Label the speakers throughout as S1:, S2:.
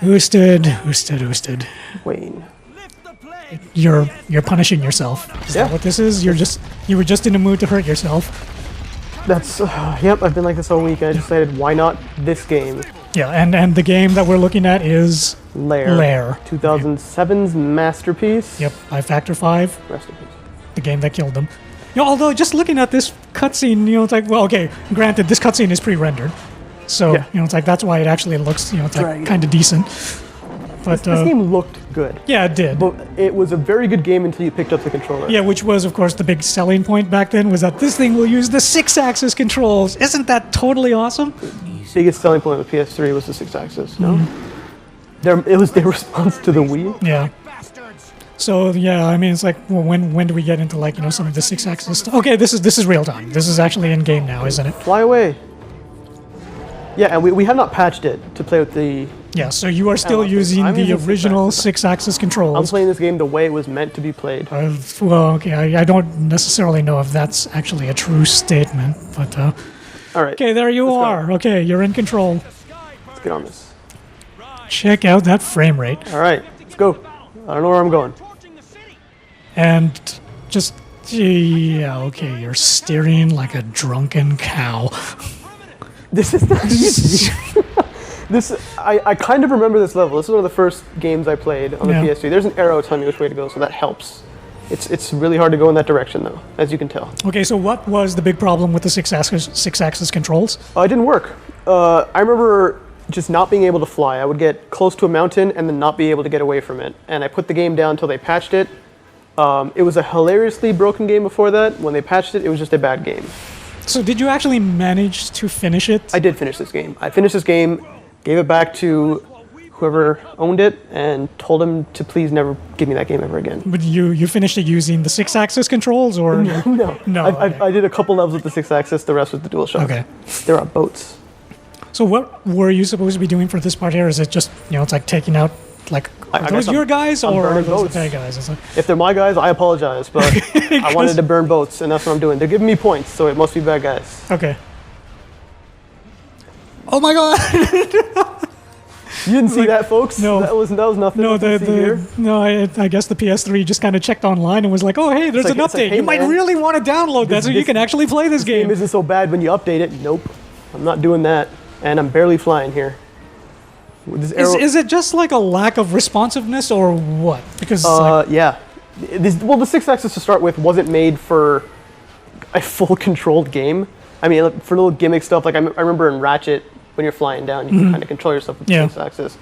S1: Oosted.
S2: Wayne.
S1: You're punishing yourself. Is that what this is? You were just in the mood to hurt yourself.
S2: That's yep. I've been like this all week. I decided why not this game.
S1: Yeah, and the game that we're looking at is
S2: Lair. 2007's masterpiece.
S1: Yep, by Factor 5.
S2: Rest in peace.
S1: The game that killed them. You know, although just looking at this cutscene, you know, it's like, well, okay, granted, this cutscene is pre-rendered, so you know, it's like that's why it actually looks, you know, it's like kind of decent. But
S2: this game looked good.
S1: Yeah, it did.
S2: But it was a very good game until you picked up the controller.
S1: Yeah, which was, of course, the big selling point back then, was that this thing will use the 6-axis controls. Isn't that totally awesome?
S2: Biggest selling point of the PS3 was the 6-axis. No, it was their response to the Wii.
S1: Yeah. So yeah, I mean, it's like, well, when do we get into, like, you know, some of the 6-axis stuff? Okay, this is real time. This is actually in game now, isn't it?
S2: Fly away. Yeah, and we have not patched it to play with the.
S1: Yeah, so you are still using the original 6-axis controls.
S2: I'm playing this game the way it was meant to be played.
S1: Well, okay, I don't necessarily know if that's actually a true statement, but all
S2: right.
S1: Okay, there you are. Go. Okay, you're in control.
S2: Let's get on this.
S1: Check out that frame rate.
S2: All right, let's go. I don't know where I'm going.
S1: And just, yeah, okay, you're steering like a drunken cow.
S2: This is not easy. I kind of remember this level. This is one of the first games I played on the PS3. There's an arrow telling me which way to go, so that helps. It's really hard to go in that direction, though, as you can tell.
S1: Okay, so what was the big problem with the 6-axis controls?
S2: It didn't work. I remember just not being able to fly. I would get close to a mountain and then not be able to get away from it. And I put the game down until they patched it. It was a hilariously broken game before that. When they patched it, it was just a bad game.
S1: So did you actually manage to finish it?
S2: I did finish this game. I finished this game, gave it back to whoever owned it, and told him to please never give me that game ever again.
S1: But you finished it using the 6-axis controls, or
S2: no? I did a couple levels with the 6-axis. The rest was the DualShock.
S1: Okay.
S2: There are boats.
S1: So what were you supposed to be doing for this part here? Is it just, you know, it's like taking out, like, are those your guys or are those the bad guys? It's like,
S2: if they're my guys, I apologize, but I wanted to burn boats, and that's what I'm doing. They're giving me points, so it must be bad guys.
S1: Okay. Oh my god!
S2: You didn't see that, folks?
S1: No.
S2: That was nothing.
S1: No, I guess the PS3 just kind of checked online and was like, oh, hey, there's an update. Hey, you might really want to download that so you can actually play this game.
S2: This game isn't so bad when you update it. Nope. I'm not doing that. And I'm barely flying here.
S1: Is it just like a lack of responsiveness or what? Because
S2: yeah. The 6-axis to start with wasn't made for a full controlled game. I mean, for little gimmick stuff, like I remember in Ratchet, when you're flying down, you can kind of control yourself with the 6-axis.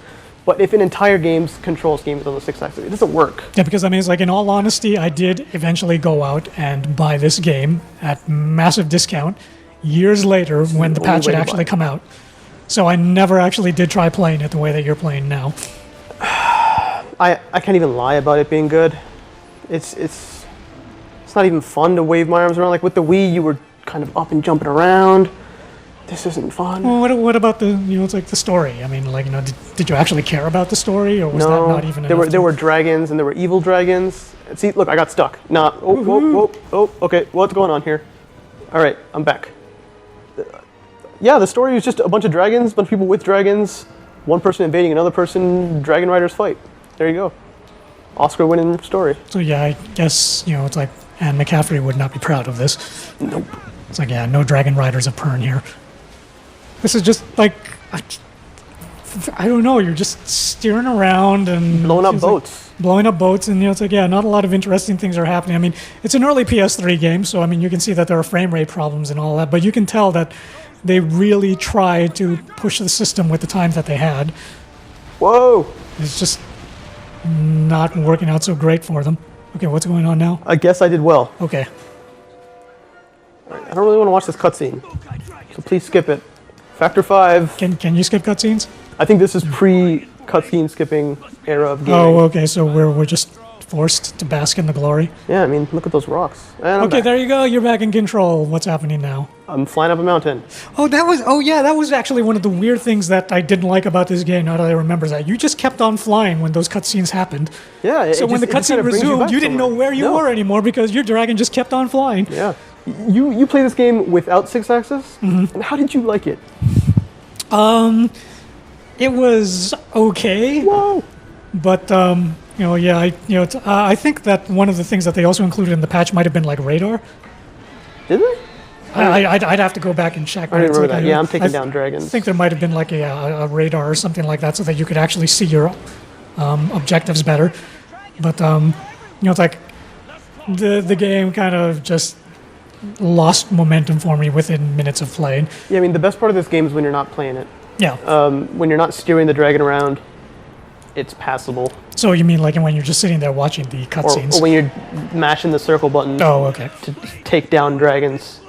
S2: But if an entire game's control scheme is on the 6-axis, it doesn't work.
S1: Yeah, because I mean, it's like, in all honesty, I did eventually go out and buy this game at massive discount years later when the patch had actually come out. So I never actually did try playing it the way that you're playing now.
S2: I can't even lie about it being good. It's not even fun to wave my arms around. Like with the Wii, you were kind of up and jumping around. This isn't fun.
S1: Well, what about the, you know, it's like the story? I mean, like, you know, did you actually care about the story, or was that not even enough?
S2: There were dragons, and there were evil dragons. See, look, I got stuck. Okay, what's going on here? All right, I'm back. Yeah, the story is just a bunch of dragons, a bunch of people with dragons, one person invading another person, dragon riders fight. There you go. Oscar-winning story.
S1: So yeah, I guess, you know, it's like Anne McCaffrey would not be proud of this.
S2: Nope.
S1: It's like, yeah, no dragon riders of Pern here. This is just like, I don't know, you're just steering around and
S2: blowing up boats.
S1: Blowing up boats, and you know, it's like, yeah, not a lot of interesting things are happening. I mean, it's an early PS3 game, so I mean, you can see that there are frame rate problems and all that, but you can tell that they really tried to push the system with the time that they had.
S2: Whoa!
S1: It's just not working out so great for them. Okay, what's going on now?
S2: I guess I did well.
S1: Okay.
S2: I don't really want to watch this cutscene, so please skip it. Factor 5.
S1: Can you skip cutscenes?
S2: I think this is pre-cutscene skipping era of gaming.
S1: Oh, okay, so we're just forced to bask in the glory.
S2: Yeah, I mean, look at those rocks.
S1: Okay, there you go. You're back in control. What's happening now?
S2: I'm flying up a mountain.
S1: That was actually one of the weird things that I didn't like about this game. Now that I remember that, you just kept on flying when those cutscenes happened.
S2: Yeah.
S1: So when the cutscene resumed, you didn't know where you were anymore because your dragon just kept on flying.
S2: Yeah. You play this game without 6-axis, and how did you like it?
S1: It was okay.
S2: Whoa!
S1: But yeah, I think that one of the things that they also included in the patch might have been like radar.
S2: Did they?
S1: I'd have to go back and check.
S2: I didn't remember that. Yeah, I'm taking
S1: I
S2: down dragons.
S1: I think there might have been like a radar or something like that, so that you could actually see your objectives better. But it's like the game kind of just lost momentum for me within minutes of playing.
S2: Yeah, I mean, the best part of this game is when you're not playing it.
S1: Yeah.
S2: When you're not steering the dragon around, it's passable.
S1: So you mean like when you're just sitting there watching the cutscenes?
S2: Or when you're mashing the circle button
S1: Oh, okay.
S2: to take down dragons.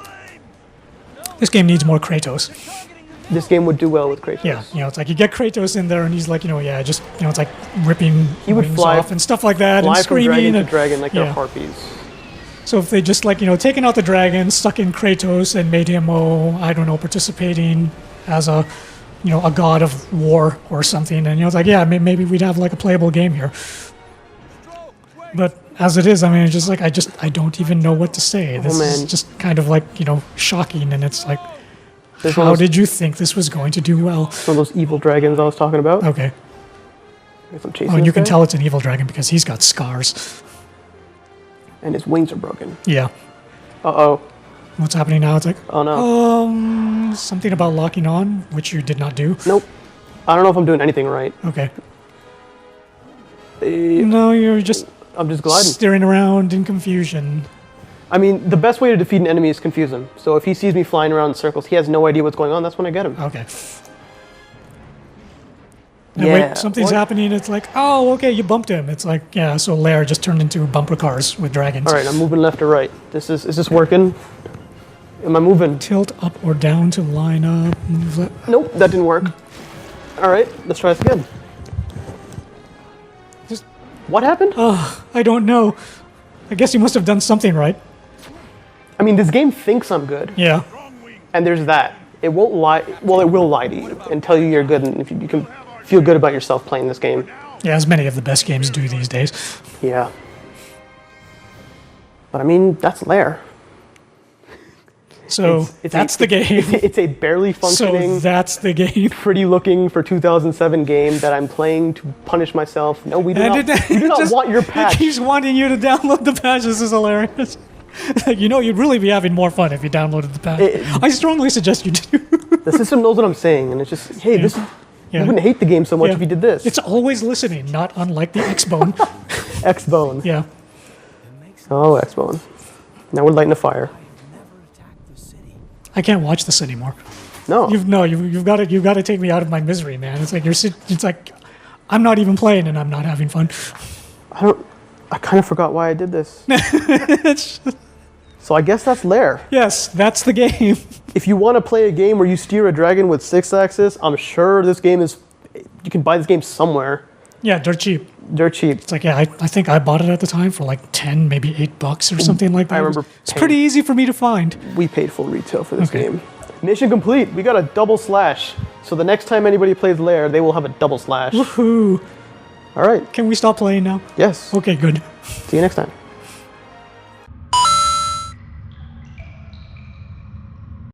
S1: This game needs more Kratos.
S2: This game would do well with Kratos.
S1: Yeah, it's like you get Kratos in there and he's like, it's like ripping
S2: He would
S1: wings
S2: fly-
S1: off and stuff like that and
S2: Fly from
S1: screaming.
S2: dragon to
S1: And,
S2: dragon like
S1: yeah.
S2: they're harpies.
S1: so if they just taken out the dragon, stuck in Kratos and made him, participating as a god of war or something, and it's like, yeah, maybe we'd have like a playable game here. But as it is, I mean, it's just like I don't even know what to say. This is just kind of like shocking, and it's like, how did you think this was going to do well?
S2: Some of those evil dragons I was talking about.
S1: Okay.
S2: Guess I'm chasing
S1: Oh, and you
S2: this
S1: can
S2: guy.
S1: tell it's an evil dragon because he's got scars.
S2: And his wings are broken.
S1: Yeah.
S2: Uh-oh.
S1: What's happening now? It's like,
S2: Oh, no.
S1: something about locking on, which you did not do.
S2: Nope. I don't know if I'm doing anything right.
S1: Okay.
S2: Eh,
S1: No, you're just
S2: I'm just gliding.
S1: staring around in confusion.
S2: I mean, the best way to defeat an enemy is confuse him. So if he sees me flying around in circles, he has no idea what's going on, that's when I get him.
S1: Okay. And
S2: Yeah.
S1: wait, something's
S2: What?
S1: happening. It's like, oh, okay, you bumped him. It's like, yeah, so Lair just turned into bumper cars with dragons.
S2: All right, I'm moving left or right. Is this working? Am I moving?
S1: Tilt up or down to line up. Move left.
S2: Nope, that didn't work. All right, let's try this again.
S1: Just,
S2: What happened?
S1: I don't know. I guess you must have done something right.
S2: I mean, this game thinks I'm good,
S1: Yeah.
S2: and there's that. It won't lie. Well, it will lie to you and tell you you're good, and if you can feel good about yourself playing this game.
S1: Yeah, as many of the best games do these days.
S2: Yeah. But I mean, that's Lair.
S1: So that's the game.
S2: It's a barely functioning,
S1: So that's the game.
S2: pretty looking for 2007 game that I'm playing to punish myself. No, we do
S1: And
S2: not, we do not
S1: just-
S2: want your
S1: It
S2: patch.
S1: keeps wanting you to download the patch. This is hilarious. Like, you'd really be having more fun if you downloaded the patch. I strongly suggest you do.
S2: The system knows what I'm saying, and it's just, hey, this
S1: Yeah.
S2: you wouldn't hate the game so much
S1: Yeah.
S2: if you did this.
S1: It's always listening, not unlike the X-Bone.
S2: X-Bone.
S1: Yeah.
S2: Oh, X-Bone. Now we're lighting a fire.
S1: I can't watch this anymore.
S2: No.
S1: You've got to take me out of my misery, man. It's like it's like I'm not even playing and I'm not having fun.
S2: I kind of forgot why I did this. So I guess that's Lair.
S1: Yes, that's the game.
S2: If you want to play a game where you steer a dragon with 6-axis, I'm sure this game is... You can buy this game somewhere.
S1: Yeah, dirt cheap.
S2: Dirt cheap.
S1: It's like, yeah, I think I bought it at the time for like 10, maybe $8 or something like that.
S2: I remember
S1: It's pretty easy for me to find.
S2: We paid full retail for this
S1: Okay.
S2: game. Mission complete. We got a double slash. So the next time anybody plays Lair, they will have a double slash.
S1: Woohoo.
S2: All right.
S1: Can we stop playing now?
S2: Yes.
S1: Okay, good.
S2: See you next time.